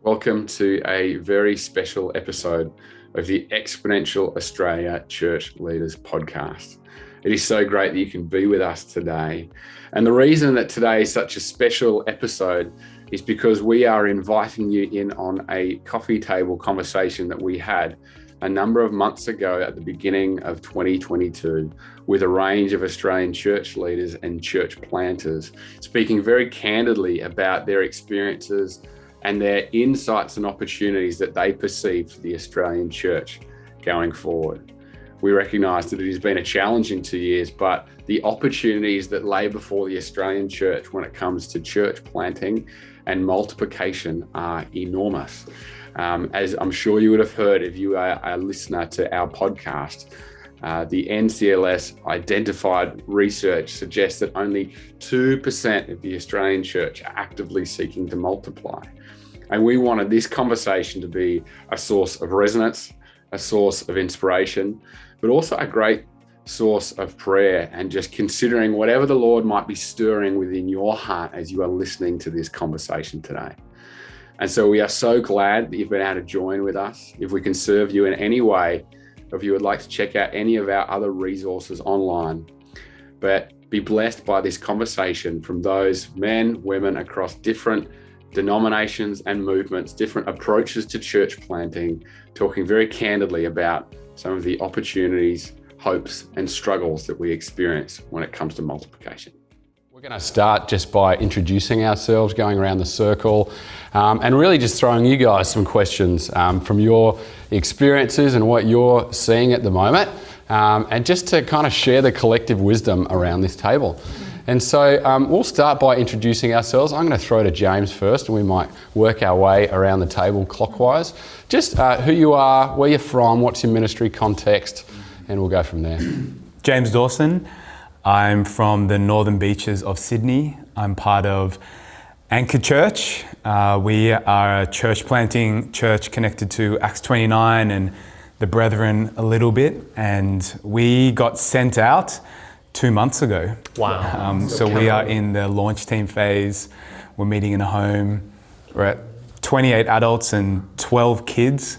Welcome to a very special episode of the Exponential Australia Church Leaders Podcast. It is so great that you can be with us today. And the reason that today is such a special episode is because we are inviting you in on a coffee table conversation that we had a number of months ago at the beginning of 2022 with a range of Australian church leaders and church planters, speaking very candidly about their experiences and their insights and opportunities that they perceive for the Australian church going forward. We recognise that it has been a challenging 2 years, but the opportunities that lay before the Australian church when it comes to church planting and multiplication are enormous. As I'm sure you would have heard if you are a listener to our podcast, the NCLS identified research suggests that only 2% of the Australian church are actively seeking to multiply. And we wanted this conversation to be a source of resonance, a source of inspiration, but also a great source of prayer and just considering whatever the Lord might be stirring within your heart as you are listening to this conversation today. And so we are so glad that you've been able to join with us. If we can serve you in any way, or if you would like to check out any of our other resources online, but be blessed by this conversation from those men, women across different denominations and movements, different approaches to church planting, talking very candidly about some of the opportunities, hopes, and struggles that we experience when it comes to multiplication. We're going to start just by introducing ourselves, going around the circle, and really just throwing you guys some questions from your experiences and what you're seeing at the moment, and just to kind of share the collective wisdom around this table. And so we'll start by introducing ourselves. I'm going to throw to James first, and we might work our way around the table clockwise. Just who you are, where you're from, what's your ministry context, and we'll go from there. James Dawson. I'm from the northern beaches of Sydney. I'm part of Anglican Church. We are a church planting church connected to Acts 29 and the Brethren a little bit. And we got sent out 2 months ago. Wow. So we are in the launch team phase. We're meeting in a home. We're at 28 adults and 12 kids.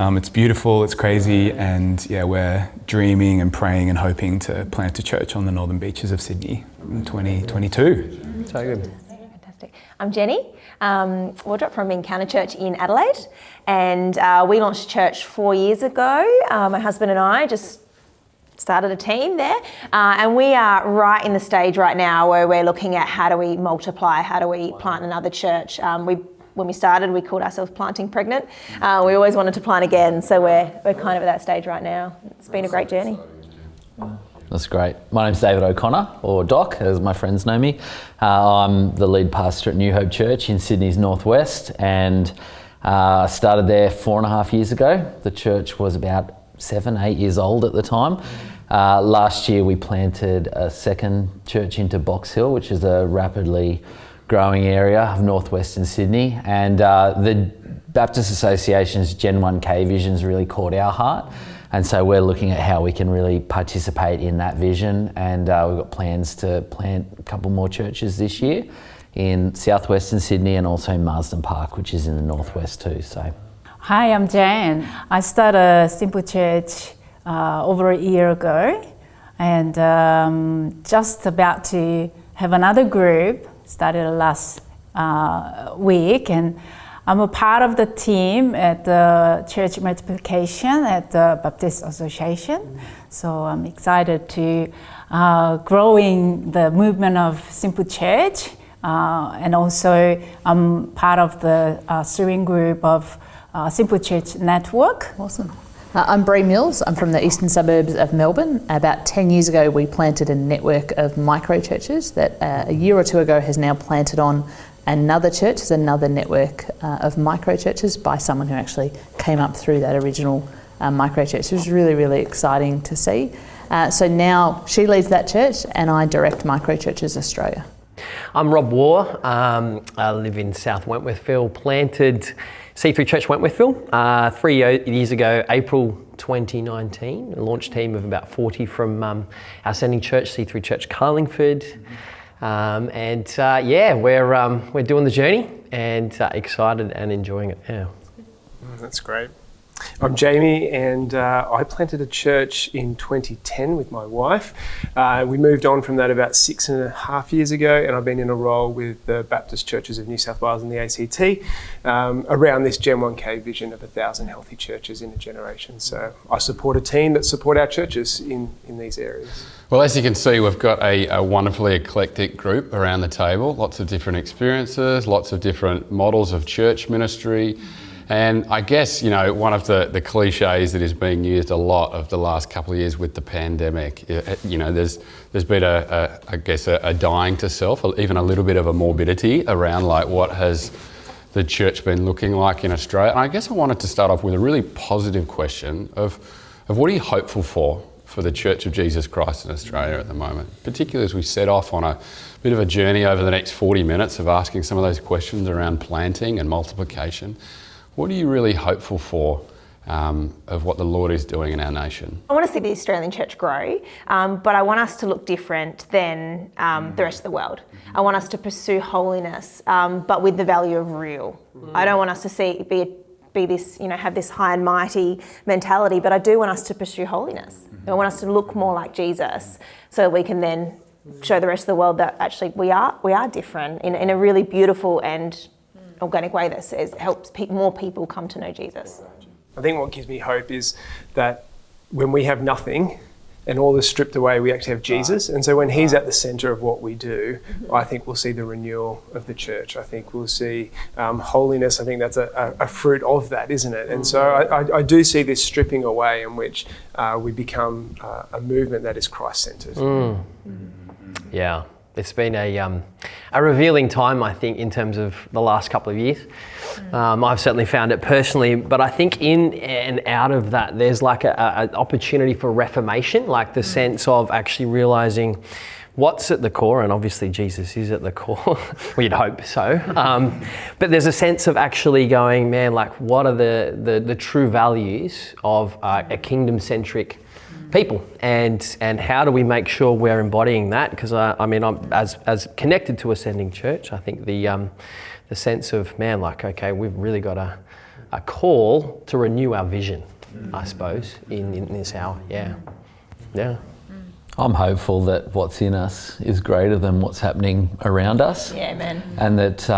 It's beautiful, it's crazy, and yeah, we're dreaming and praying and hoping to plant a church on the northern beaches of Sydney in 2022. So good. Fantastic. I'm Jenny, Wardrop from Encounter Church in Adelaide, and we launched church 4 years ago. My husband and I just started a team there, and we are right in the stage right now where we're looking at how do we multiply, how do we plant another church. When we started, we called ourselves Planting Pregnant. We always wanted to plant again, so we're kind of at that stage right now. It's been a great journey. That's great. My name's David O'Connor, or Doc, as my friends know me. I'm the lead pastor at NewHope Church in Sydney's northwest, and I started there 4.5 years ago. The church was about 7-8 years old at the time. Last year, we planted a second church into Box Hill, which is a rapidly growing area of northwestern Sydney, and the Baptist Association's Gen 1K vision's really caught our heart, and so we're looking at how we can really participate in that vision, and we've got plans to plant a couple more churches this year in southwestern Sydney and also Marsden Park, which is in the northwest too. So, hi, I'm Jan. I started a Simple Church over a year ago, and just about to have another group. Started last week, and I'm a part of the team at the church multiplication at the Baptist Association. So I'm excited to growing the movement of Simple Church, and also I'm part of the steering group of Simple Church Network. Awesome. I'm Bree Mills. I'm from the eastern suburbs of Melbourne. About 10 years ago, we planted a network of micro churches that a year or two ago has now planted on another church. It's another network of micro churches by someone who actually came up through that original micro church. It was really, really exciting to see. So now she leads that church and I direct Micro Churches Australia. I'm Rob Waugh. I live in South Wentwortville, planted C3 Church Wentwortville 3 years ago, April 2019. A launch team of about 40 from our sending church, C3 Church Carlingford. We're doing the journey and excited and enjoying it. Yeah. That's great. I'm Jamie, and I planted a church in 2010 with my wife. We moved on from that about 6.5 years ago, and I've been in a role with the Baptist Churches of New South Wales and the ACT around this Gen 1K vision of 1,000 healthy churches in a generation. So I support a team that support our churches in these areas. Well, as you can see, we've got a wonderfully eclectic group around the table, lots of different experiences, lots of different models of church ministry. And I guess, one of the cliches that is being used a lot of the last couple of years with the pandemic, there's been a dying to self, or even a little bit of a morbidity around like what has the church been looking like in Australia. And I guess I wanted to start off with a really positive question of what are you hopeful for the Church of Jesus Christ in Australia at the moment, particularly as we set off on a bit of a journey over the next 40 minutes of asking some of those questions around planting and multiplication. What are you really hopeful for of what the Lord is doing in our nation? I want to see the Australian church grow, but I want us to look different than the rest of the world. I want us to pursue holiness, but with the value of real. I don't want us to be this, have this high and mighty mentality, but I do want us to pursue holiness. I want us to look more like Jesus, so we can then show the rest of the world that actually we are different in a really beautiful and organic way that helps more people come to know Jesus. I think what gives me hope is that when we have nothing and all is stripped away, we actually have Jesus. And so when he's at the centre of what we do, I think we'll see the renewal of the church. I think we'll see holiness. I think that's a fruit of that, isn't it? And so I do see this stripping away in which we become a movement that is Christ-centred. Yeah. It's been a revealing time, I think, in terms of the last couple of years. I've certainly found it personally, but I think in and out of that, there's like an opportunity for reformation, like the sense of actually realising what's at the core, and obviously Jesus is at the core, we'd hope so. But there's a sense of actually going, man, like what are the true values of a kingdom-centric people, and how do we make sure we're embodying that? Because I'm as connected to Ascending Church, I think the sense of, man, like, okay, we've really got a call to renew our vision, I suppose, in this hour. Yeah. I'm hopeful that what's in us is greater than what's happening around us. Yeah, amen. And that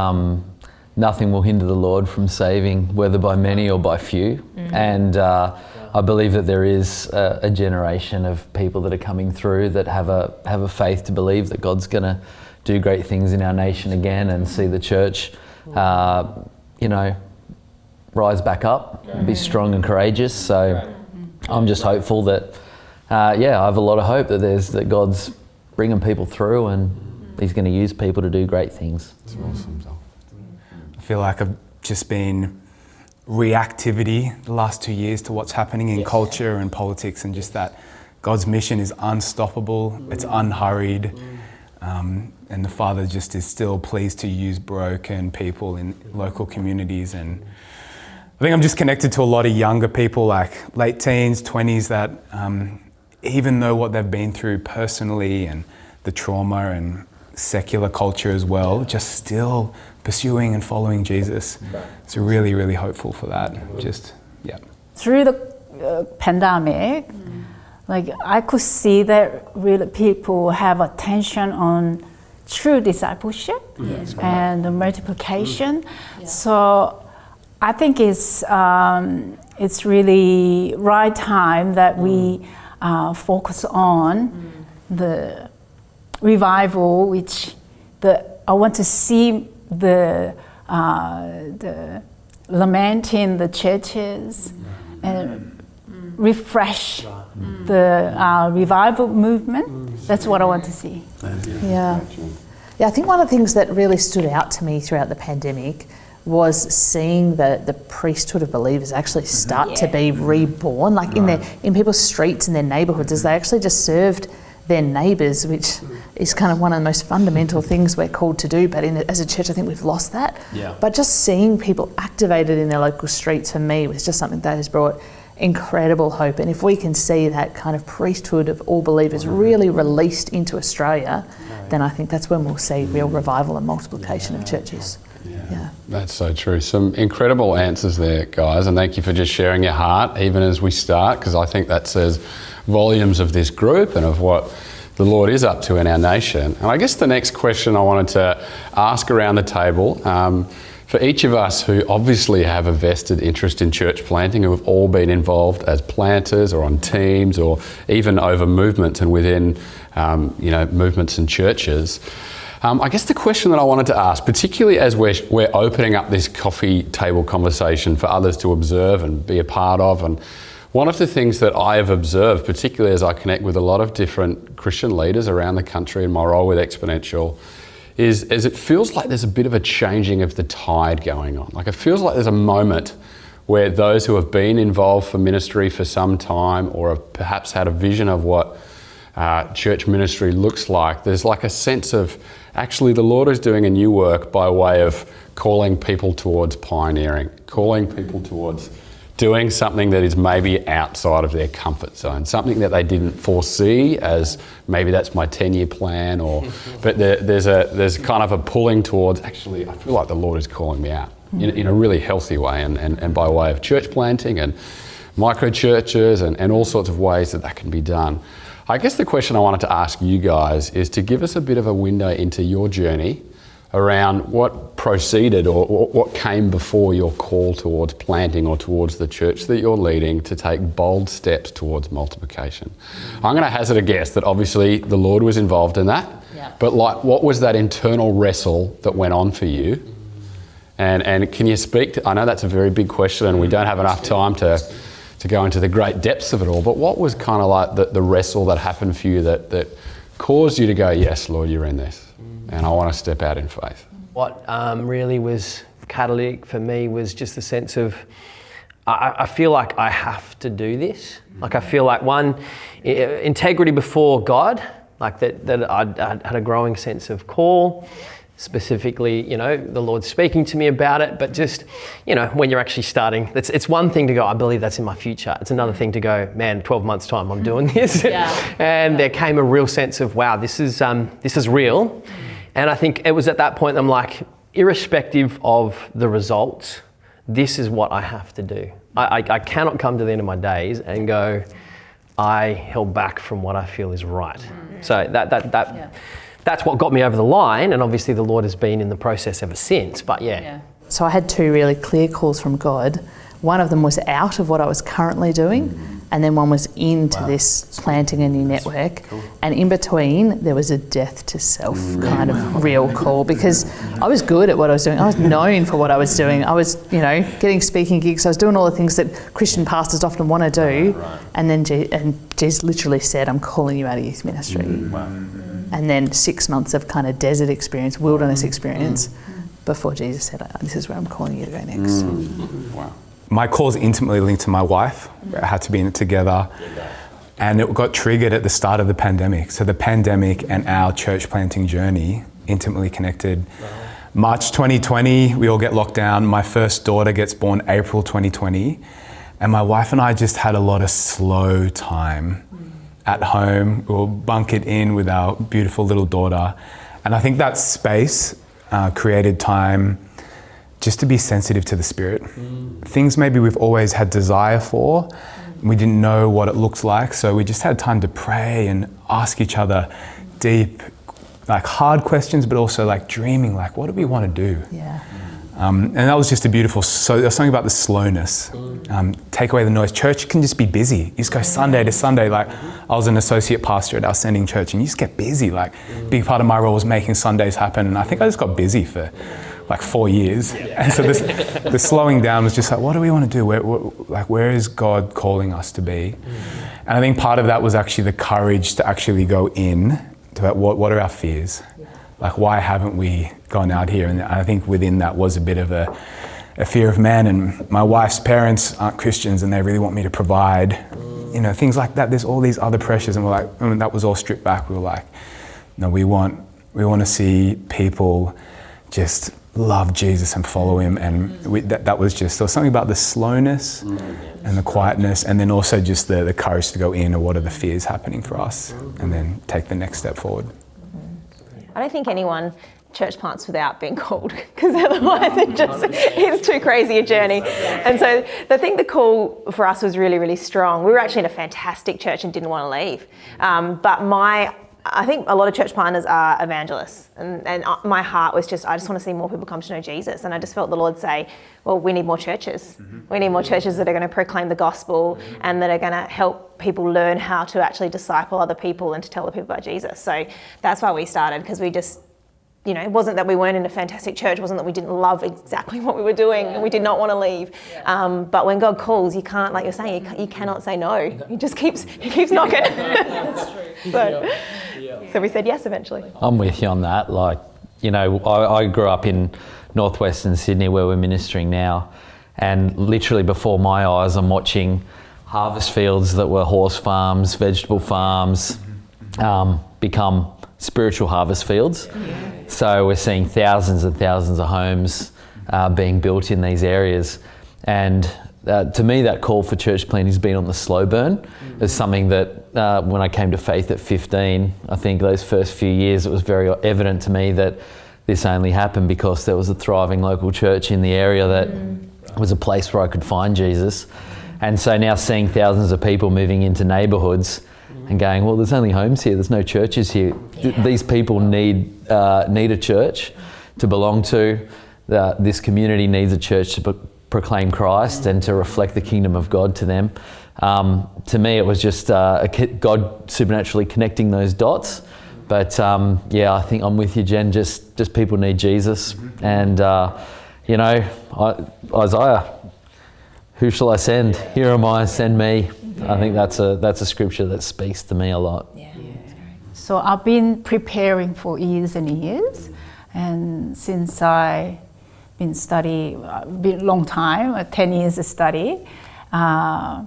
nothing will hinder the Lord from saving, whether by many or by few. And I believe that there is a generation of people that are coming through that have a faith to believe that God's going to do great things in our nation again and see the church, rise back up, be strong and courageous. So I'm just hopeful that, I have a lot of hope that God's bringing people through and He's going to use people to do great things. That's awesome. I feel like I've just been reactivity the last 2 years to what's happening in culture and politics, and just that God's mission is unstoppable, it's unhurried, and the Father just is still pleased to use broken people in local communities. And I think I'm just connected to a lot of younger people, like late teens, 20s, that even though what they've been through personally and the trauma and secular culture as well, just still pursuing and following Jesus. So really, really hopeful for that. Through the pandemic, like I could see that really people have attention on true discipleship and the multiplication. So I think it's really right time that we focus on the revival, which I want to see the lament in the churches and refresh the revival movement. That's what I want to see. Yeah, I think one of the things that really stood out to me throughout the pandemic was seeing the priesthood of believers actually start to be reborn, like in people's streets and their neighbourhoods, as they actually just served their neighbours, which is kind of one of the most fundamental things we're called to do. But as a church, I think we've lost that. But just seeing people activated in their local streets, for me, was just something that has brought incredible hope. And if we can see that kind of priesthood of all believers really released into Australia, then I think that's when we'll see real revival and multiplication of churches. Yeah. That's so true. Some incredible answers there, guys, and thank you for just sharing your heart even as we start, because I think that says volumes of this group and of what the Lord is up to in our nation. And I guess the next question I wanted to ask around the table, for each of us who obviously have a vested interest in church planting, who have all been involved as planters or on teams or even over movements and within movements and churches, I guess the question that I wanted to ask, particularly as we're opening up this coffee table conversation for others to observe and be a part of, and one of the things that I have observed, particularly as I connect with a lot of different Christian leaders around the country in my role with Exponential, is it feels like there's a bit of a changing of the tide going on. Like it feels like there's a moment where those who have been involved for ministry for some time or have perhaps had a vision of what church ministry looks like, there's like a sense of actually the Lord is doing a new work by way of calling people towards pioneering, calling people towards doing something that is maybe outside of their comfort zone, something that they didn't foresee as maybe that's my 10-year plan, but there's kind of a pulling towards, actually I feel like the Lord is calling me out in a really healthy way, and by way of church planting and micro churches and all sorts of ways that can be done. I guess the question I wanted to ask you guys is to give us a bit of a window into your journey around what proceeded or what came before your call towards planting or towards the church that you're leading to take bold steps towards multiplication. I'm going to hazard a guess that obviously the Lord was involved in that, but like what was that internal wrestle that went on for you? And can you speak to, I know that's a very big question and we don't have enough time to go into the great depths of it all, but what was kind of like the wrestle that happened for you that caused you to go, yes, Lord, you're in this, and I want to step out in faith? What really was catalytic for me was just the sense of, I feel like I have to do this. Like I feel like integrity before God, like that I'd had a growing sense of call. Specifically, the Lord's speaking to me about it, but just, when you're actually starting, it's one thing to go, I believe that's in my future. It's another thing to go, man, 12 months time, I'm doing this. And there came a real sense of, wow, this is real. And I think it was at that point, I'm like, irrespective of the results, this is what I have to do. I cannot come to the end of my days and go, I held back from what I feel is right. So that's what got me over the line, and obviously the Lord has been in the process ever since, but So I had two really clear calls from God. One of them was out of what I was currently doing, and then one was into this planting a new network. Cool. And in between, there was a death to self kind of real call, because I was good at what I was doing. I was known for what I was doing. I was, getting speaking gigs. I was doing all the things that Christian pastors often want to do. And then Jesus literally said, I'm calling you out of youth ministry. And then 6 months of kind of desert experience, wilderness experience, before Jesus said, this is where I'm calling you to go next. Wow. My call is intimately linked to my wife. I had to be in it together. And it got triggered at the start of the pandemic. So the pandemic and our church planting journey intimately connected. March 2020, we all get locked down. My first daughter gets born April 2020. And my wife and I just had a lot of slow time at home. We were bunkered in with our beautiful little daughter. And I think that space created time just to be sensitive to the Spirit. Things maybe we've always had desire for, we didn't know what it looked like, so we just had time to pray and ask each other deep, like hard questions, but also like dreaming, like what do we want to do? And that was just a beautiful, so there's something about the slowness. Take away the noise. Church can just be busy. You just go Sunday to Sunday. Like I was an associate pastor at our sending church, and you just get busy. Like big part of my role was making Sundays happen, and I think I just got busy for like 4 years. And so the slowing down was just like, what do we want to do? Where is God calling us to be? And I think part of that was actually the courage to actually go in to what are our fears? Like, why haven't we gone out here? And I think within that was a bit of a fear of man. And my wife's parents aren't Christians, and they really want me to provide, things like that. There's all these other pressures, and we're like, and that was all stripped back. We were like, no, we want to see people just love Jesus and follow him. And that was just, there was something about the slowness and the quietness, and then also just the courage to go in, or what are the fears happening for us, and then take the next step forward. I don't think anyone church plants without being called, because otherwise it's too crazy a journey. And so the call for us was really, really strong. We were actually in a fantastic church and didn't want to leave. But I think a lot of church planters are evangelists, and my heart was I just want to see more people come to know Jesus. And I just felt the Lord say, well, we need more churches. We need more churches that are going to proclaim the gospel and that are going to help people learn how to actually disciple other people and to tell the people about Jesus. So that's why we started, because we just, it wasn't that we weren't in a fantastic church, it wasn't that we didn't love exactly what we were doing and we did not want to leave. But when God calls, you can't, like you're saying, you cannot say no. He keeps knocking. So we said yes eventually. I'm with you on that. I grew up in northwestern Sydney where we're ministering now, and literally before my eyes I'm watching harvest fields that were horse farms, vegetable farms, become spiritual harvest fields. So we're seeing thousands and thousands of homes being built in these areas. And to me, that call for church planting has been on the slow burn. It's something that when I came to faith at 15, I think those first few years, it was very evident to me that this only happened because there was a thriving local church in the area that was a place where I could find Jesus. And so now seeing thousands of people moving into neighbourhoods and going, well, there's only homes here, there's no churches here. These people need a church to belong to. This community needs a church to proclaim Christ and to reflect the kingdom of God to them. To me, it was just God supernaturally connecting those dots. But I think I'm with you, Jen. Just people need Jesus. And Isaiah, who shall I send? Here am I, send me. I think that's a scripture that speaks to me a lot. So I've been preparing for years and years, and since I've been studying a long time, 10 years of study, the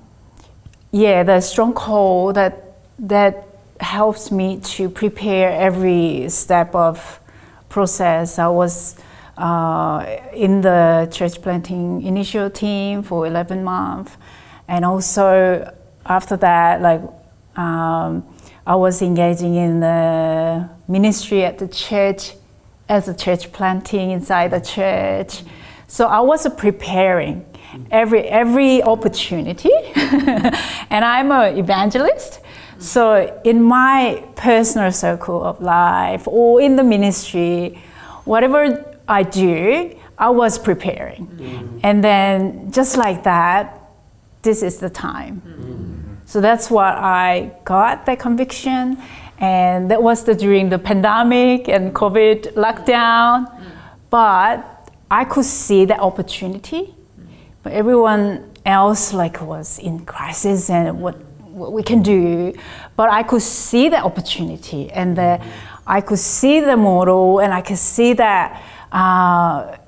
strong call that helps me to prepare every step of process. I was in the church planting initial team for 11 months, and also after that, I was engaging in the ministry at the church as a church planting inside the church. So I was preparing every opportunity, and I'm an evangelist. So in my personal circle of life or in the ministry, whatever I do, I was preparing. And then just like that, this is the time. So that's what I got, that conviction. And that was during the pandemic and COVID lockdown. But I could see the opportunity. But everyone else was in crisis and what we can do. But I could see the opportunity, and I could see the model, and I could see that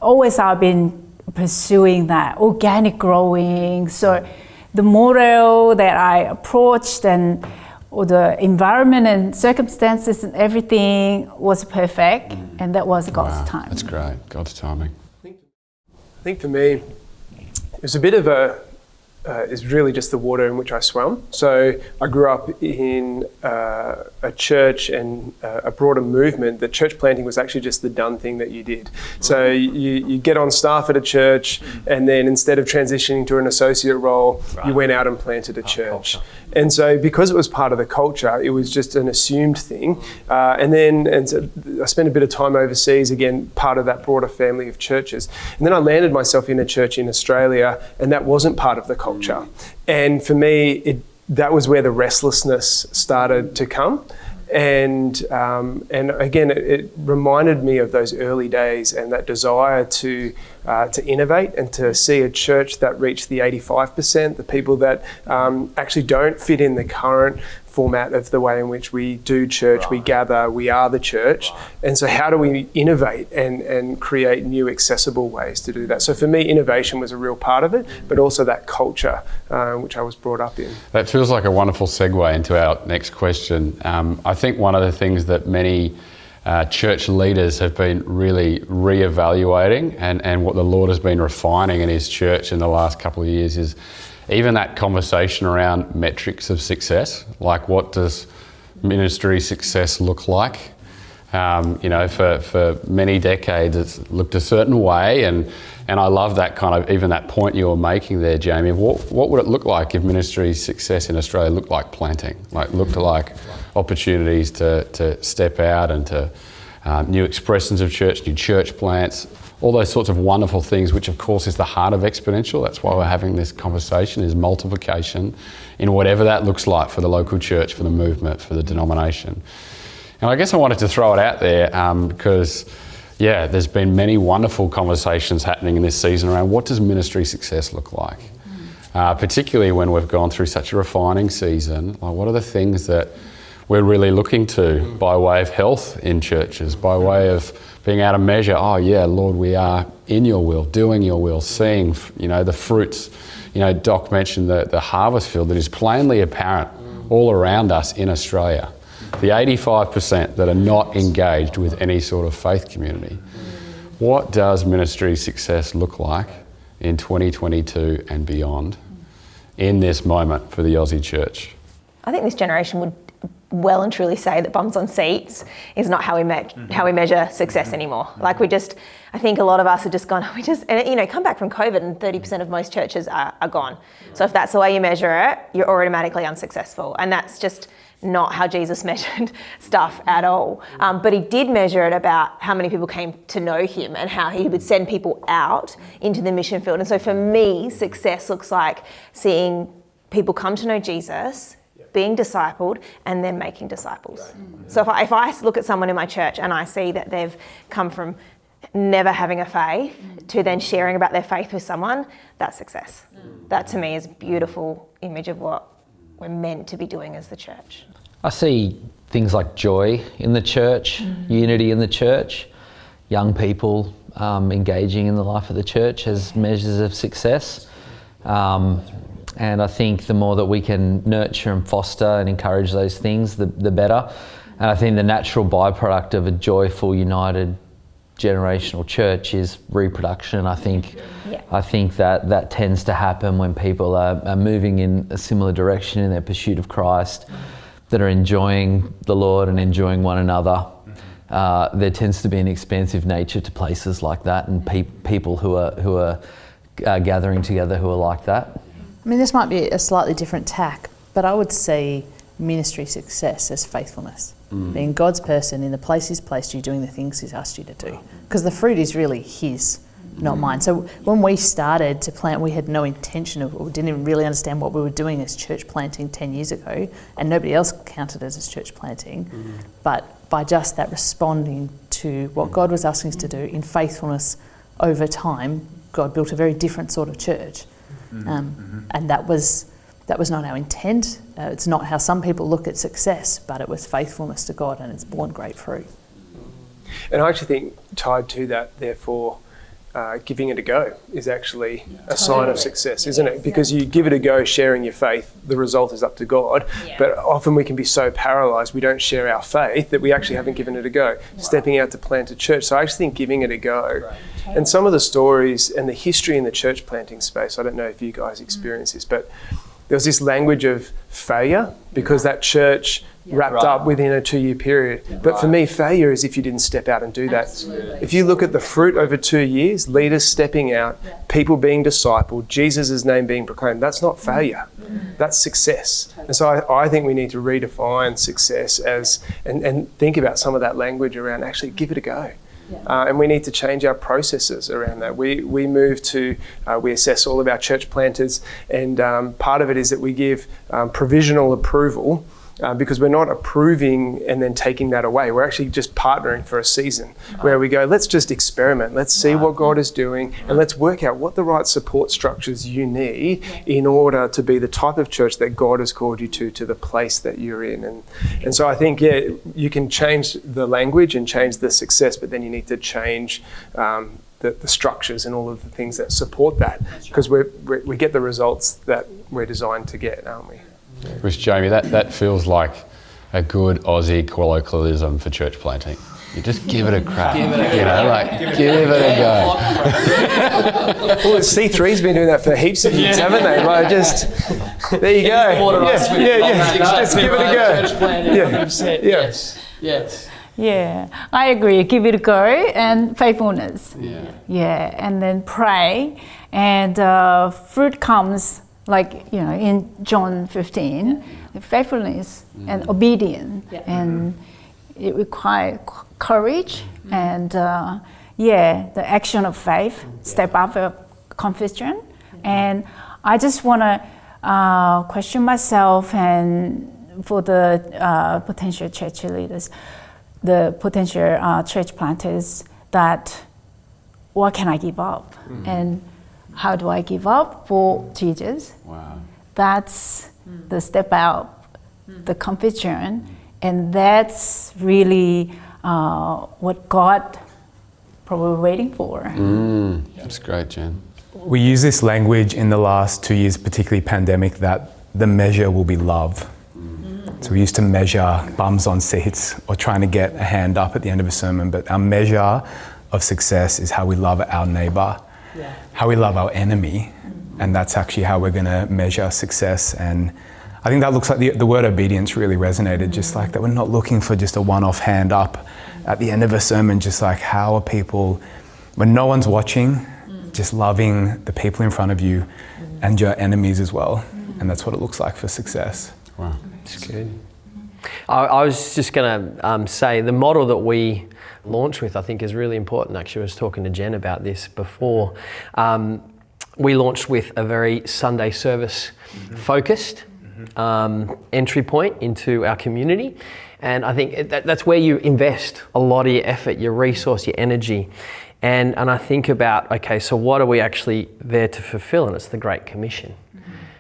always I've been pursuing that organic growing. So the model that I approached and the environment and circumstances and everything was perfect, and that was God's time. That's great, God's timing. I think for me, it was a bit of is really just the water in which I swam. So I grew up in a church and a broader movement that church planting was actually just the done thing that you did. So you get on staff at a church, and then instead of transitioning to an associate role, you went out and planted a church. And so because it was part of the culture, it was just an assumed thing. And so I spent a bit of time overseas, again, part of that broader family of churches. And then I landed myself in a church in Australia, and that wasn't part of the culture. And for me, that was where the restlessness started to come. And again, it reminded me of those early days and that desire to innovate and to see a church that reached the 85%, the people that actually don't fit in the current format of the way in which we do church, we gather, we are the church. And so how do we innovate and create new accessible ways to do that? So for me, innovation was a real part of it, but also that culture which I was brought up in. That feels like a wonderful segue into our next question. I think one of the things that many church leaders have been really re-evaluating and what the Lord has been refining in his church in the last couple of years is even that conversation around metrics of success, like what does ministry success look like? For many decades it's looked a certain way, and I love that kind of, even that point you were making there, Jamie, of what would it look like if ministry success in Australia looked like planting, looked like opportunities to step out and to new expressions of church, new church plants, all those sorts of wonderful things, which of course is the heart of Exponential. That's why we're having this conversation, is multiplication in whatever that looks like for the local church, for the movement, for the denomination. And I guess I wanted to throw it out there because, there's been many wonderful conversations happening in this season around what does ministry success look like? Particularly when we've gone through such a refining season. What are the things that we're really looking to by way of health in churches, by way of being able to measure, Lord, we are in your will, doing your will, seeing, the fruits. Doc mentioned the harvest field that is plainly apparent all around us in Australia. The 85% that are not engaged with any sort of faith community. What does ministry success look like in 2022 and beyond in this moment for the Aussie Church? I think this generation would well and truly say that bums on seats is not how we measure success anymore. I think a lot of us have just gone, come back from COVID and 30% of most churches are gone. So if that's the way you measure it, you're automatically unsuccessful. And that's just not how Jesus measured stuff at all. But he did measure it about how many people came to know him and how he would send people out into the mission field. And so for me, success looks like seeing people come to know Jesus, being discipled, and then making disciples. So if I look at someone in my church and I see that they've come from never having a faith to then sharing about their faith with someone, that's success. That to me is a beautiful image of what we're meant to be doing as the church. I see things like joy in the church, unity in the church, young people engaging in the life of the church as measures of success. And I think the more that we can nurture and foster and encourage those things, the better. And I think the natural byproduct of a joyful, united, generational church is reproduction. I think that tends to happen when people are moving in a similar direction in their pursuit of Christ, that are enjoying the Lord and enjoying one another. There tends to be an expansive nature to places like that, and people who are gathering together who are like that. I mean, this might be a slightly different tack, but I would see ministry success as faithfulness. Being God's person in the place he's placed you, doing the things he's asked you to do. Because the fruit is really his, not mine. So when we started to plant, we had no intention of, or didn't even really understand what we were doing as church planting 10 years ago, and nobody else counted it as church planting. But by just that responding to what God was asking us to do in faithfulness over time, God built a very different sort of church. And that was not our intent. It's not how some people look at success, but it was faithfulness to God, and it's borne great fruit. And I actually think tied to that, therefore, giving it a go is actually a sign of success, isn't it? Because you give it a go, sharing your faith, the result is up to God. But often we can be so paralysed, we don't share our faith, that we actually haven't given it a go. Stepping out to plant a church. So I actually think giving it a go. And some of the stories and the history in the church planting space, I don't know if you guys experience this, but there was this language of failure because that church wrapped up within a 2-year period. But for me, failure is if you didn't step out and do that. Absolutely. If you look at the fruit over 2 years, leaders stepping out, people being discipled, Jesus' name being proclaimed, that's not failure. That's success. And so I think we need to redefine success as and think about some of that language around actually give it a go. And we need to change our processes around that. We move to, we assess all of our church planters, and part of it is that we give provisional approval because we're not approving and then taking that away. We're actually just partnering for a season where we go, let's just experiment. Let's see what God is doing, and let's work out what the right support structures you need in order to be the type of church that God has called you to the place that you're in. And so I think, you can change the language and change the success, but then you need to change the structures and all of the things that support that, because we get the results that we're designed to get, aren't we? Which, Jamie, that feels like a good Aussie colloquialism for church planting. You just give it a crack. Give it a go. Well, C3's been doing that for heaps of years, haven't they? Like, just there you go. Just give it a go. Yes. Yeah, I agree. Give it a go, and faithfulness. Yeah. Yeah, and then pray, and fruit comes like in John 15, faithfulness and obedience, and it requires courage and the action of faith, step up of confession, and I just want to question myself and for the potential church leaders, the potential church planters, that what can I give up and how do I give up for Jesus? Wow. That's the step out, the confession, and that's really what God probably waiting for. That's great, Jen. We use this language in the last 2 years, particularly pandemic, that the measure will be love. So we used to measure bums on seats or trying to get a hand up at the end of a sermon, but our measure of success is how we love our neighbour, how we love our enemy, and that's actually how we're going to measure success. And I think that looks like the word obedience really resonated, just like that we're not looking for just a one-off hand up at the end of a sermon, just like how are people, when no one's watching, just loving the people in front of you and your enemies as well. And that's what it looks like for success. Wow. That's good. I was just going to say the model that we launch with, I think, is really important. Actually, I was talking to Jen about this before. We launched with a very Sunday service focused entry point into our community. And I think that's where you invest a lot of your effort, your resource, your energy. And I think about, okay, so what are we actually there to fulfill? And it's the Great Commission.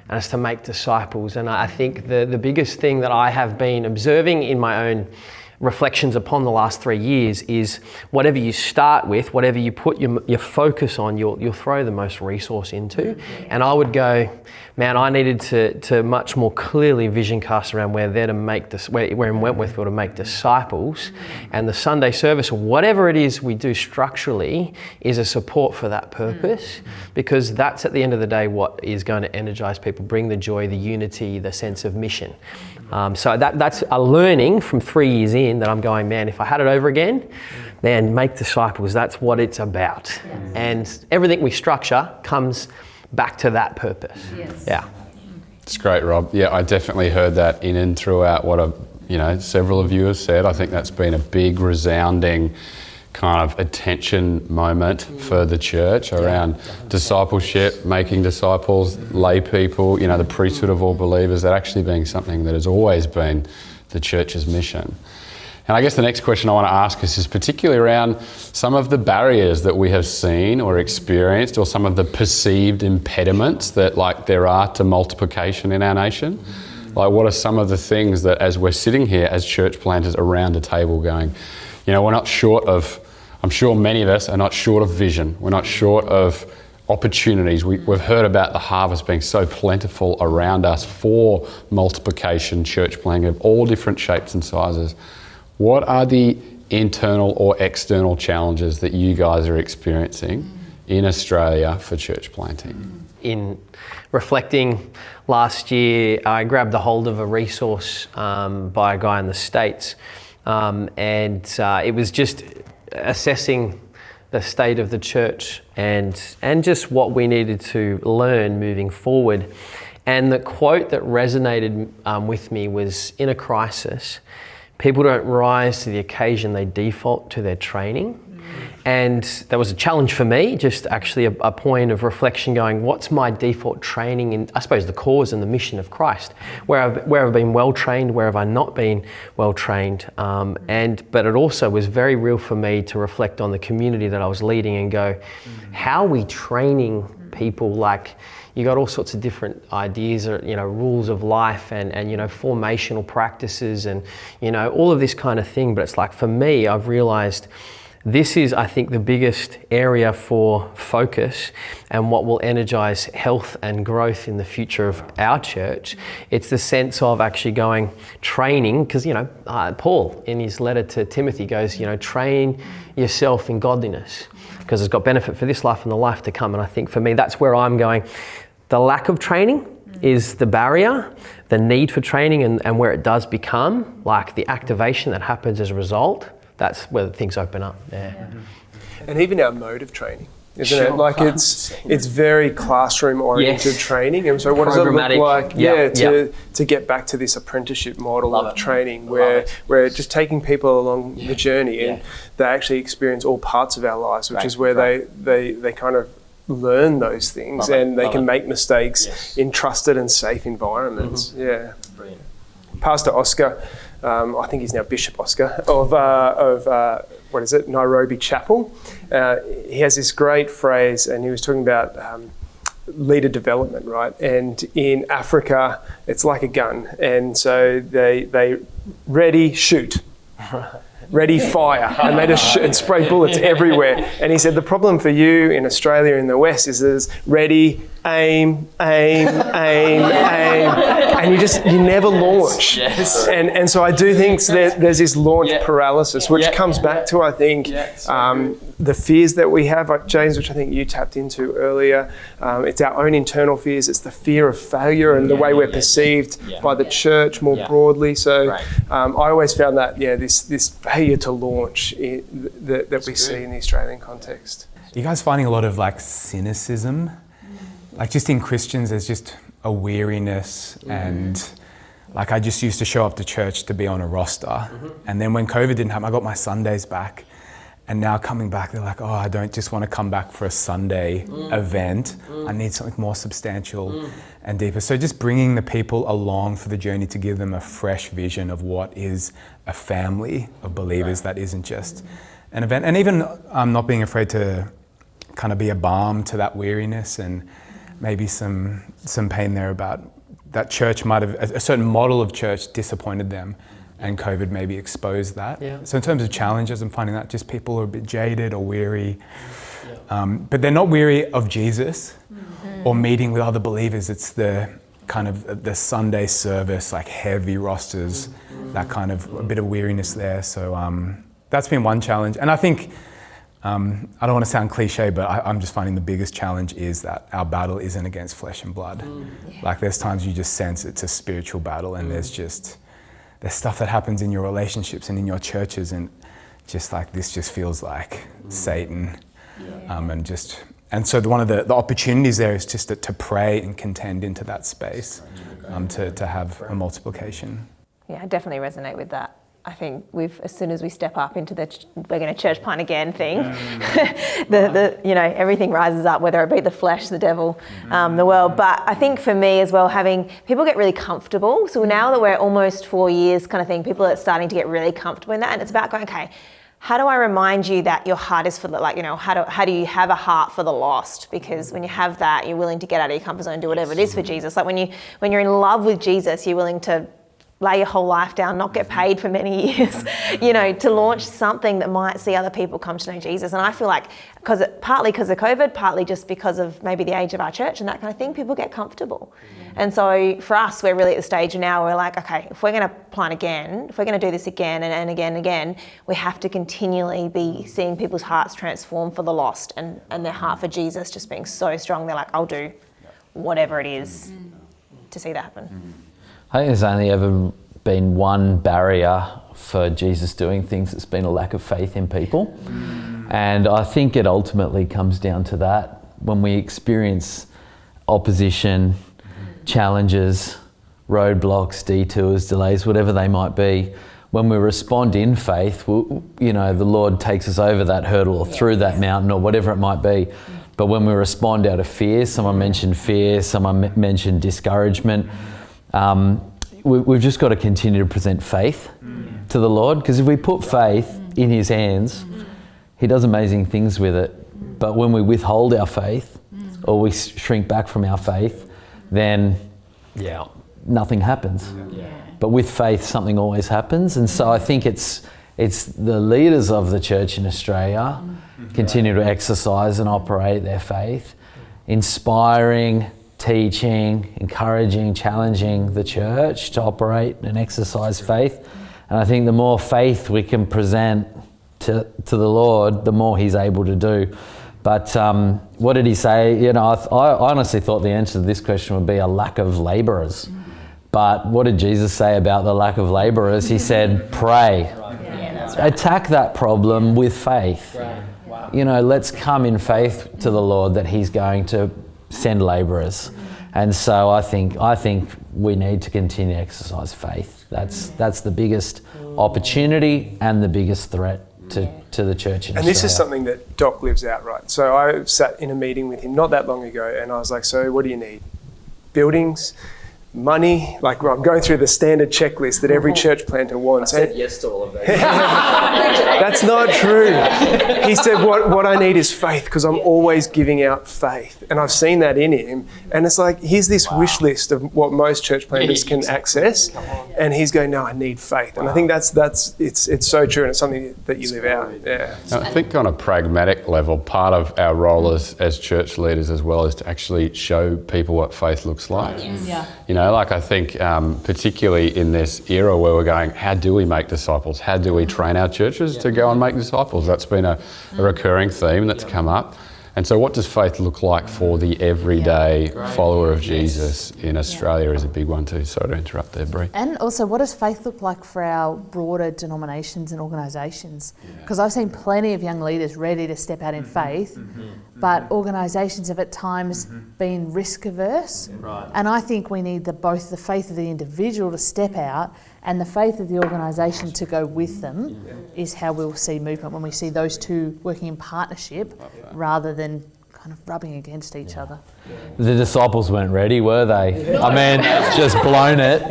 And it's to make disciples. And I think the biggest thing that I have been observing in my own reflections upon the last 3 years is whatever you start with, whatever you put your focus on, you'll throw the most resource into. And I would go, man, I needed to much more clearly vision cast around we're there to make this, we're in Wentwortville to make disciples. And the Sunday service, or whatever it is we do structurally, is a support for that purpose, because that's at the end of the day what is going to energize people, bring the joy, the unity, the sense of mission. So that's a learning from 3 years in that I'm going, man, if I had it over again, man, make disciples, that's what it's about. Yes. And everything we structure comes back to that purpose. Yes. Yeah. It's great, Rob. Yeah, I definitely heard that in and throughout what several of you have said. I think that's been a big resounding kind of attention moment for the church around discipleship, making disciples, lay people, the priesthood of all believers, that actually being something that has always been the church's mission. And I guess the next question I want to ask us is particularly around some of the barriers that we have seen or experienced, or some of the perceived impediments that there are to multiplication in our nation. Like, what are some of the things that, as we're sitting here as church planters around a table going, we're not short of, I'm sure many of us are not short of vision. We're not short of opportunities. We've heard about the harvest being so plentiful around us for multiplication, church planting of all different shapes and sizes. What are the internal or external challenges that you guys are experiencing in Australia for church planting? In reflecting last year, I grabbed a hold of a resource by a guy in the States, and it was just assessing the state of the church and just what we needed to learn moving forward. And the quote that resonated with me was, in a crisis, people don't rise to the occasion, they default to their training. And that was a challenge for me, just actually a point of reflection going, what's my default training in, I suppose, the cause and the mission of Christ? Where have I been well trained? Where have I not been well trained? But it also was very real for me to reflect on the community that I was leading and go, how are we training people? Like, you got all sorts of different ideas, or, rules of life and formational practices and, all of this kind of thing. But it's like, for me, I've realized this is, I think, the biggest area for focus and what will energize health and growth in the future of our church. It's the sense of actually going, training, because, Paul in his letter to Timothy goes, train yourself in godliness, because it's got benefit for this life and the life to come. And I think for me, that's where I'm going. The lack of training is the barrier, the need for training, and where it does become, like the activation that happens as a result, that's where things open up. Yeah. And even our mode of training, isn't it? Like it's very classroom oriented training. And so what does it look like? To get back to this apprenticeship model of training where we're just taking people along the journey and they actually experience all parts of our lives, which is where they kind of learn those things and they can make mistakes in trusted and safe environments. Yeah. Brilliant. Pastor Oscar, I think he's now Bishop Oscar of Nairobi Chapel. He has this great phrase, and he was talking about leader development, right? And in Africa, it's like a gun, and so they ready, shoot. Ready, fire, and they just and spray bullets everywhere. And he said the problem for you in Australia in the West is there's ready, aim, and you never launch. And so I do think that there's this launch paralysis, which comes back to, I think, the fears that we have, like James, which I think you tapped into earlier. It's our own internal fears. It's the fear of failure and the way we're perceived by the church more broadly. So I always found that, this failure to launch that we see in the Australian context. Are you guys finding a lot of like cynicism? Like just in Christians, there's just a weariness and like I just used to show up to church to be on a roster. And then when COVID didn't happen, I got my Sundays back. And now coming back, they're like, I don't just want to come back for a Sunday event. I need something more substantial and deeper. So just bringing the people along for the journey to give them a fresh vision of what is a family of believers that isn't just an event. And even not being afraid to kind of be a balm to that weariness and maybe some pain there about that church might have, a certain model of church disappointed them. And COVID maybe exposed that. So in terms of challenges, I'm finding that just people are a bit jaded or weary. But they're not weary of Jesus or meeting with other believers. It's the kind of the Sunday service, like heavy rosters, that kind of a bit of weariness there. So that's been one challenge. And I think, I don't want to sound cliche, but I'm just finding the biggest challenge is that our battle isn't against flesh and blood. Like there's times you just sense it's a spiritual battle and there's stuff that happens in your relationships and in your churches and just like this just feels like Satan. And so one of the opportunities there is just to pray and contend into that space, to have a multiplication. Yeah, I definitely resonate with that. I think as soon as we step up into we're going to church plant again thing, everything rises up, whether it be the flesh, the devil, the world. But I think for me as well, having people get really comfortable. So now that we're almost 4 years kind of thing, people are starting to get really comfortable in that. And it's about going, okay, how do I remind you that your heart is for how do you have a heart for the lost? Because when you have that, you're willing to get out of your comfort zone and do whatever it is for Jesus. Like when you're in love with Jesus, you're willing to lay your whole life down, not get paid for many years, to launch something that might see other people come to know Jesus. And I feel like partly because of COVID, partly just because of maybe the age of our church and that kind of thing, people get comfortable. And so for us, we're really at the stage now where we're like, okay, if we're going to plant again, if we're going to do this again and again and again, we have to continually be seeing people's hearts transform for the lost and their heart for Jesus just being so strong. They're like, I'll do whatever it is to see that happen. I think there's only ever been one barrier for Jesus doing things. It's been a lack of faith in people. And I think it ultimately comes down to that. When we experience opposition, challenges, roadblocks, detours, delays, whatever they might be, when we respond in faith, the Lord takes us over that hurdle or through that mountain or whatever it might be. But when we respond out of fear, someone mentioned fear, someone mentioned discouragement, we've just got to continue to present faith to the Lord, because if we put faith in His hands, He does amazing things with it. But when we withhold our faith or we shrink back from our faith, then nothing happens. But with faith, something always happens. And so I think it's the leaders of the church in Australia continue to exercise and operate their faith, inspiring, teaching, encouraging, challenging the church to operate and exercise faith. And I think the more faith we can present to the Lord, the more He's able to do. But what did He say? I honestly thought the answer to this question would be a lack of labourers. But what did Jesus say about the lack of labourers? He said, pray. attack that problem with faith. You know, let's come in faith to the Lord that He's going to send labourers. And so I think we need to continue to exercise faith. That's the biggest opportunity and the biggest threat to the church in Australia. And this is something that Doc lives out, right? So I sat in a meeting with him not that long ago, and I was like, so what do you need? Buildings? Money? Like, I'm going through the standard checklist that every church planter wants. I said yes to all of that. That's not true. He said, what I need is faith, because I'm always giving out faith. And I've seen that in him. And it's like, here's this wish list of what most church planters can access. And he's going, no, I need faith. And I think it's so true, and it's something that you live out. Yeah. I think on a pragmatic level, part of our role as church leaders as well is to actually show people what faith looks like. You know, like I think particularly in this era where we're going, how do we make disciples? How do we train our churches to go and make disciples? That's been a recurring theme that's come up. And so what does faith look like for the everyday follower of Jesus in Australia is a big one too. Sorry to interrupt there, Bree. And also, what does faith look like for our broader denominations and organisations? Because I've seen plenty of young leaders ready to step out in faith, but organisations have at times been risk averse. And I think we need both the faith of the individual to step out and the faith of the organisation to go with them is how we'll see movement, when we see those two working in partnership rather than kind of rubbing against each other. The disciples weren't ready, were they? I mean, just blown it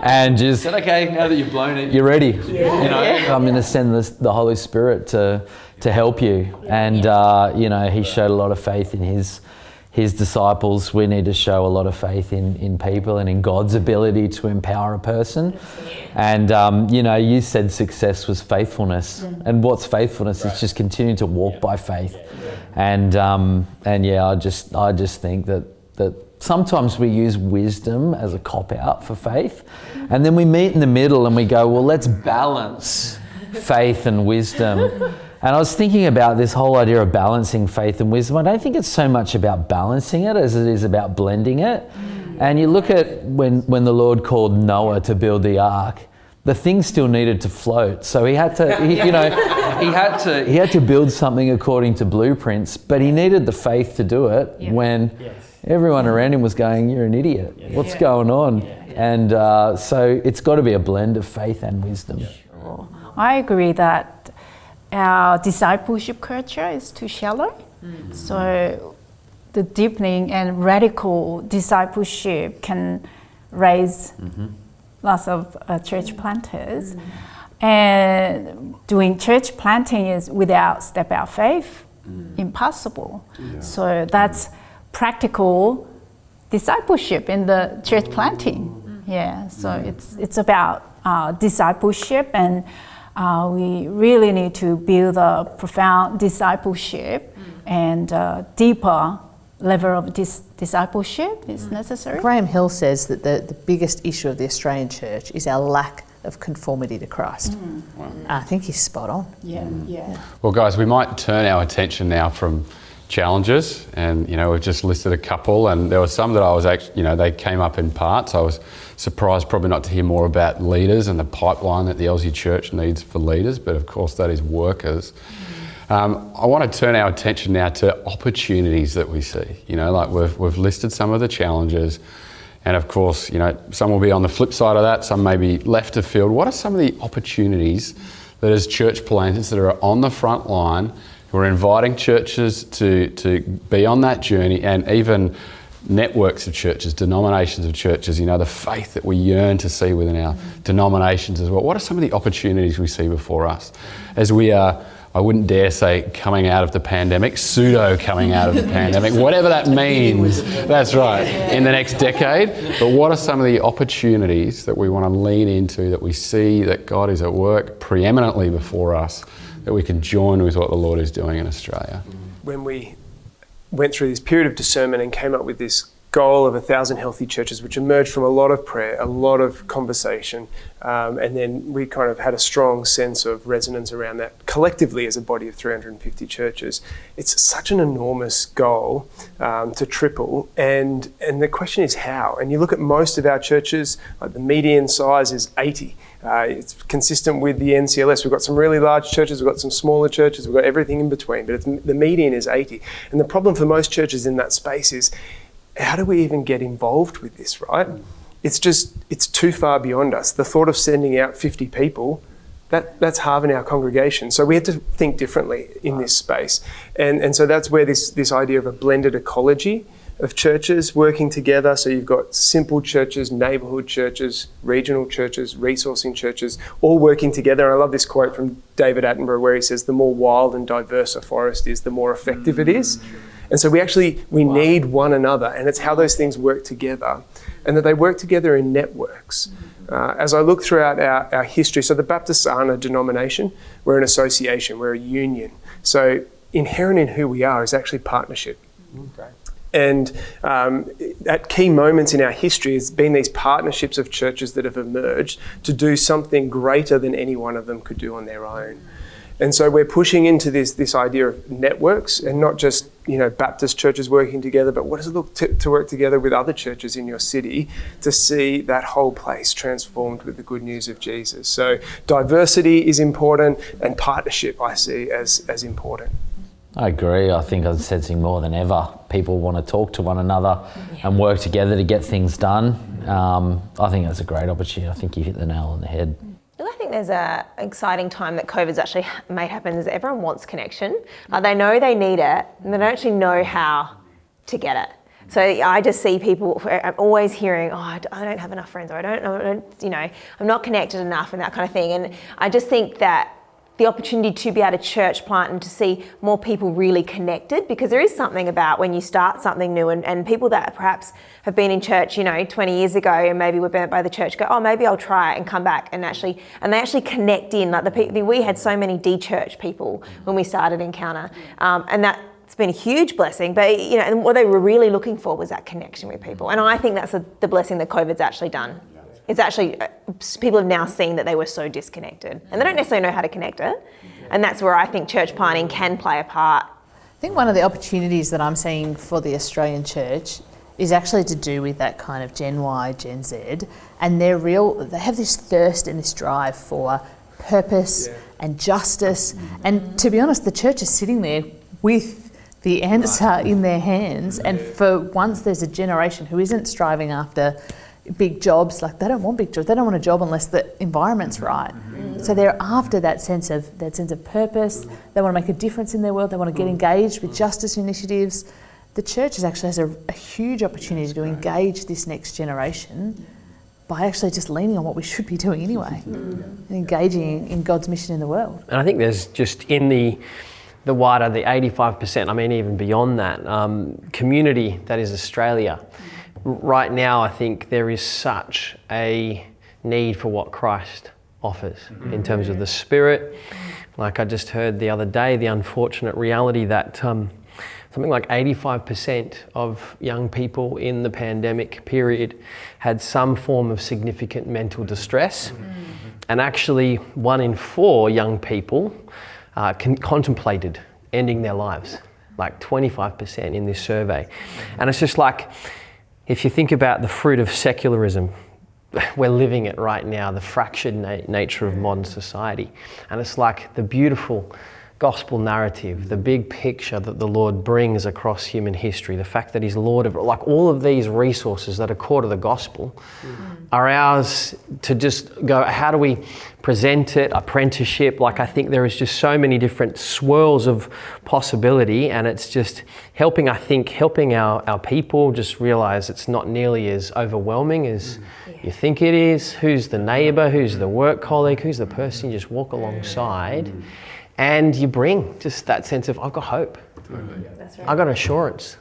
and just said, okay, now that you've blown it, you're ready. You know, I'm going to send the Holy Spirit to help you. And, you know, He showed a lot of faith in His disciples. We need to show a lot of faith in people and in God's ability to empower a person. And, you know, you said success was faithfulness. And what's faithfulness? It's just continuing to walk by faith. And yeah, I just think that sometimes we use wisdom as a cop-out for faith. And then we meet in the middle and we go, well, let's balance faith and wisdom. And I was thinking about this whole idea of balancing faith and wisdom. I don't think it's so much about balancing it as it is about blending it. And you look at when the Lord called Noah to build the ark, the thing still needed to float. So he had to, he had to build something according to blueprints, but he needed the faith to do it when everyone around him was going, you're an idiot. What's going on? And so it's got to be a blend of faith and wisdom. I agree that our discipleship culture is too shallow. So the deepening and radical discipleship can raise lots of church planters. And doing church planting is without step out faith, impossible. So that's practical discipleship in the church planting. So it's about discipleship, and we really need to build a profound discipleship, and deeper level of discipleship is necessary. Graham Hill says that the biggest issue of the Australian church is our lack of conformity to Christ. I think he's spot on. Well, guys, we might turn our attention now from challenges, and we've just listed a couple, and there were some that I was actually, they came up in parts. I was surprised probably not to hear more about leaders and the pipeline that the Aussie Church needs for leaders, but of course that is workers. I want to turn our attention now to opportunities that we see. Like we've listed some of the challenges, and of course, some will be on the flip side of that, some may be left of field. What are some of the opportunities that as church planters that are on the front line, who are inviting churches to be on that journey, and even networks of churches, denominations of churches, the faith that we yearn to see within our denominations as well? What are some of the opportunities we see before us as we are, I wouldn't dare say coming out of the pandemic, pseudo coming out of the pandemic, whatever that means, that's right, in the next decade. But what are some of the opportunities that we want to lean into, that we see that God is at work preeminently before us, that we can join with what the Lord is doing in Australia? When we went through this period of discernment and came up with this goal of 1,000 healthy churches, which emerged from a lot of prayer, a lot of conversation, and then we kind of had a strong sense of resonance around that collectively as a body of 350 churches. It's such an enormous goal to triple, and the question is how. And you look at most of our churches, like the median size is 80. It's consistent with the NCLS. We've got some really large churches, we've got some smaller churches, we've got everything in between, but the median is 80. And the problem for most churches in that space is, how do we even get involved with this, right? It's too far beyond us. The thought of sending out 50 people, that's halving our congregation. So we had to think differently in this space. And so that's where this idea of a blended ecology of churches working together. So you've got simple churches, neighbourhood churches, regional churches, resourcing churches, all working together. And I love this quote from David Attenborough where he says, the more wild and diverse a forest is, the more effective it is. And so we need one another, and it's how those things work together, and that they work together in networks. As I look throughout our history, so the Baptists aren't a denomination, we're an association, we're a union. So inherent in who we are is actually partnership. Okay. And at key moments in our history, it's been these partnerships of churches that have emerged to do something greater than any one of them could do on their own. And so we're pushing into this idea of networks, and not just Baptist churches working together, but what does it look to work together with other churches in your city to see that whole place transformed with the good news of Jesus? So diversity is important, and partnership I see as important. I agree. I think I'm sensing more than ever people want to talk to one another and work together to get things done. I think that's a great opportunity. I think you hit the nail on the head. I think there's an exciting time that COVID's actually made happen is everyone wants connection. They know they need it, and they don't actually know how to get it. So I just see people, I'm always hearing, I don't have enough friends, or I don't, I'm not connected enough, and that kind of thing. And I just think that the opportunity to be at a church plant and to see more people really connected, because there is something about when you start something new, and people that perhaps have been in church, 20 years ago and maybe were burnt by the church go, maybe I'll try it and come back and they actually connect in. Like we had so many de-church people when we started Encounter, and that's been a huge blessing. But and what they were really looking for was that connection with people, and I think that's the blessing that COVID's actually done. It's actually, people have now seen that they were so disconnected, and they don't necessarily know how to connect it. And that's where I think church planting can play a part. I think one of the opportunities that I'm seeing for the Australian church is actually to do with that kind of Gen Y, Gen Z, and they have this thirst and this drive for purpose and justice. And to be honest, the church is sitting there with the answer in their hands. And for once, there's a generation who isn't striving after big jobs. Like, they don't want big jobs. They don't want a job unless the environment's right. So they're after that sense of purpose. They want to make a difference in their world. They want to get engaged with justice initiatives. The church actually has a huge opportunity to engage this next generation by actually just leaning on what we should be doing anyway, and engaging in God's mission in the world. And I think there's just in the wider, the 85%, I mean even beyond that, community that is Australia. Right now, I think there is such a need for what Christ offers in terms of the Spirit. Like I just heard the other day, the unfortunate reality that something like 85% of young people in the pandemic period had some form of significant mental distress. And actually 1 in 4 young people contemplated ending their lives, like 25% in this survey. And it's just like, if you think about the fruit of secularism, we're living it right now, the fractured nature of modern society. And it's like the beautiful gospel narrative, the big picture that the Lord brings across human history, the fact that He's Lord of, like all of these resources that are core to the gospel are ours to just go, how do we present it, apprenticeship, like I think there is just so many different swirls of possibility, and it's just helping our people just realize it's not nearly as overwhelming as you think it is. Who's the neighbour, who's the work colleague, who's the person you just walk alongside. And you bring just that sense of, I've got hope. That's right. I've got assurance.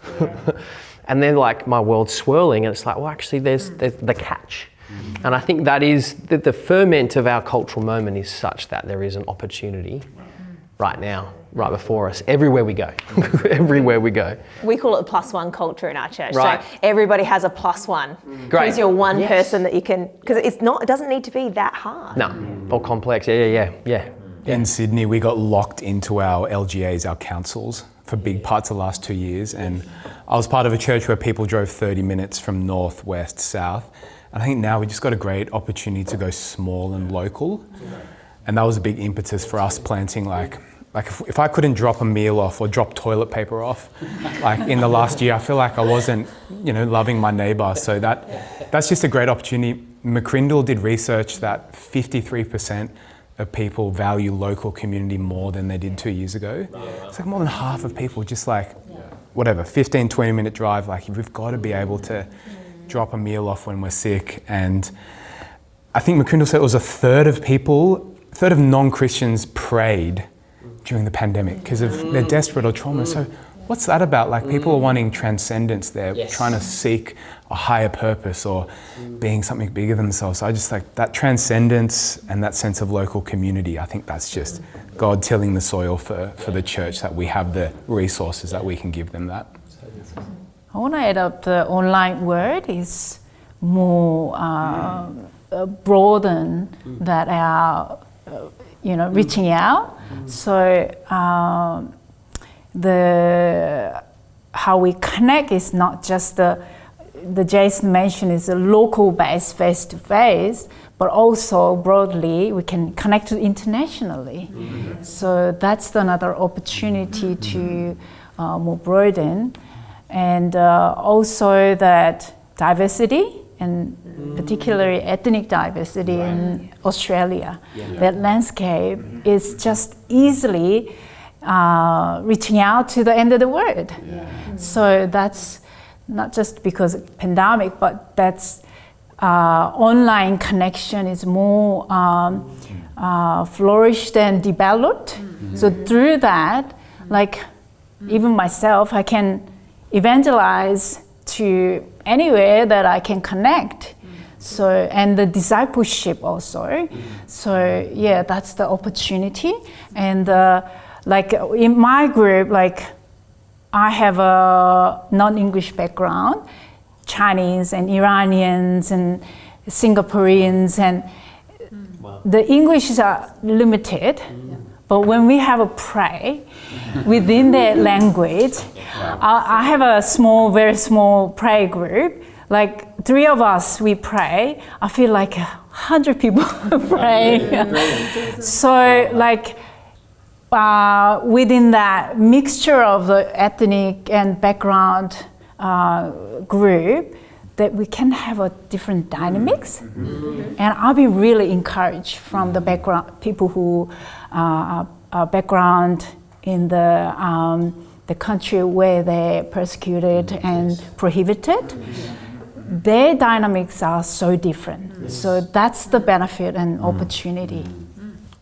And then like my world's swirling, and it's like, well, actually there's the catch. And I think that is the ferment of our cultural moment is such that there is an opportunity right now, right before us, everywhere we go, everywhere we go. We call it the +1 culture in our church. Right. So everybody has a +1. Great. Who's your one person that you can, because it doesn't need to be that hard. No, or complex, yeah. In Sydney, we got locked into our LGAs, our councils, for big parts of the last 2 years. And I was part of a church where people drove 30 minutes from north, west, south. And I think now we just got a great opportunity to go small and local. And that was a big impetus for us planting, like if I couldn't drop a meal off or drop toilet paper off, like in the last year, I feel like I wasn't, loving my neighbour. So that's just a great opportunity. McCrindle did research that 53% of people value local community more than they did 2 years ago. It's like more than half of people just 15, 20 minute drive, we've got to be able to drop a meal off when we're sick. And I think McCrindle said it was a third of non-Christians prayed during the pandemic because of their desperate or trauma. So what's that about? People are wanting transcendence. They're trying to seek a higher purpose or being something bigger than themselves. So I just that transcendence and that sense of local community. I think that's just God tilling the soil for the church, that we have the resources that we can give them that. I want to add up the online word is more broaden that our, reaching out. So how we connect is not just the Jason mentioned is a local based face to face, but also broadly we can connect internationally. So that's another opportunity to more broaden, and also that diversity, and particularly ethnic diversity in Australia. That landscape is just easily reaching out to the end of the world. So that's not just because of pandemic, but that's online connection is more flourished and developed. So through that, even myself, I can evangelize to anywhere that I can connect. So, and the discipleship also. So yeah, that's the opportunity. And in my group, I have a non-English background, Chinese and Iranians and Singaporeans, and the English are limited. But when we have a pray within their language, I have a very small prayer group. 3 of us, we pray. I feel like 100 people pray. So within that mixture of the ethnic and background group, that we can have a different dynamics. And I'll be really encouraged from the background, people who are background in the country where they're persecuted and prohibited. Their dynamics are so different. So that's the benefit and opportunity.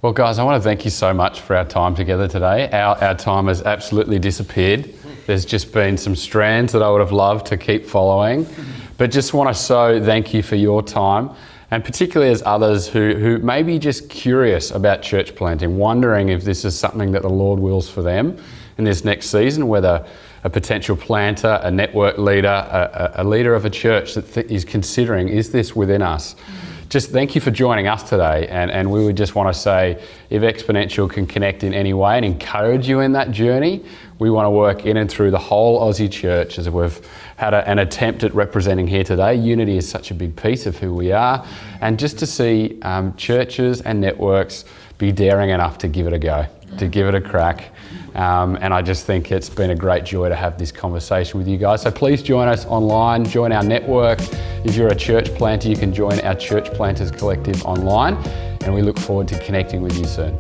Well, guys, I want to thank you so much for our time together today. Our time has absolutely disappeared. There's just been some strands that I would have loved to keep following, but just want to thank you for your time, and particularly as others who may be just curious about church planting, wondering if this is something that the Lord wills for them in this next season, whether a potential planter, a network leader, a leader of a church that is considering, is this within us? Just thank you for joining us today, and we would just want to say, if Exponential can connect in any way and encourage you in that journey, we want to work in and through the whole Aussie Church, as we've had an attempt at representing here today. Unity is such a big piece of who we are, and just to see churches and networks be daring enough to give it a go, to give it a crack. And I just think it's been a great joy to have this conversation with you guys. So please join us online, join our network. If you're a church planter, you can join our Church Planters Collective online, and we look forward to connecting with you soon.